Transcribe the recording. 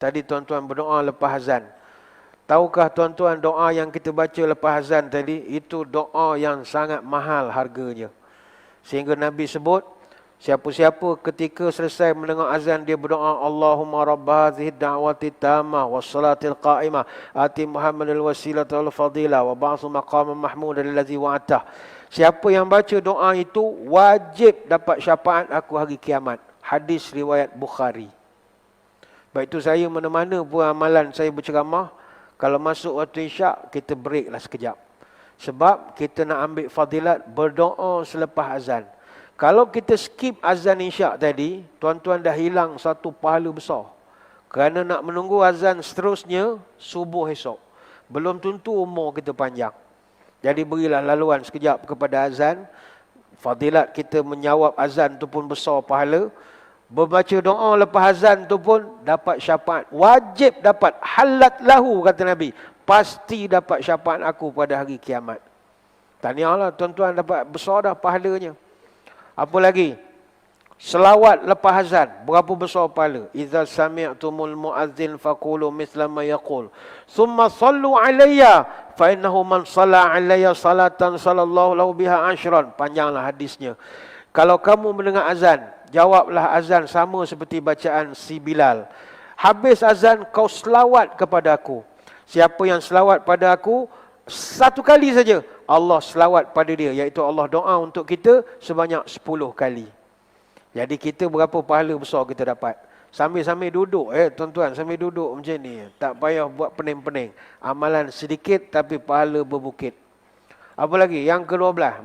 Tadi tuan-tuan berdoa lepas azan. Tahukah tuan-tuan doa yang kita baca lepas azan tadi, itu doa yang sangat mahal harganya. Sehingga Nabi sebut, siapa-siapa ketika selesai mendengar azan, dia berdoa, Allahumma rabba hadhihi da'wati tammah wassalatil qa'imah ati Muhammadil wasilata wal fadila wa ba'su maqaman mahmudan allazi wa'atah. Siapa yang baca doa itu, wajib dapat syafaat aku hari kiamat. Hadis riwayat Bukhari. Baik itu saya mana-mana pun amalan saya berceramah, kalau masuk waktu isyak, kita breaklah sekejap. Sebab kita nak ambil fadilat berdoa selepas azan. Kalau kita skip azan isyak tadi, tuan-tuan dah hilang satu pahala besar. Kerana nak menunggu azan seterusnya, subuh esok. Belum tentu umur kita panjang. Jadi berilah laluan sekejap kepada azan. Fadilat kita menyawab azan tu pun besar pahala. Membaca doa lepas azan tu pun dapat syafaat. Wajib dapat. Halat lahu, kata Nabi. Pasti dapat syafaat aku pada hari kiamat. Tahniahlah tuan-tuan, dapat besar dah pahalanya. Apa lagi? Selawat lepas azan. Berapa besar pahala? Iza sami'tumul mu'azzin faqulu mithla ma yaqul. Thumma sallu alayya. Fa innahu man salla alayya salatan sallallahu lahu biha ashran. Panjanglah hadisnya. Kalau kamu mendengar azan, jawablah azan sama seperti bacaan si Bilal. Habis azan, kau selawat kepada aku. Siapa yang selawat pada aku, satu kali saja, Allah selawat pada dia. Iaitu Allah doa untuk kita sebanyak 10 kali. Jadi kita berapa pahala besar kita dapat. Sambil-sambil duduk, tuan-tuan, sambil duduk macam ni. Tak payah buat pening-pening. Amalan sedikit tapi pahala berbukit. Apa lagi? Yang ke-12.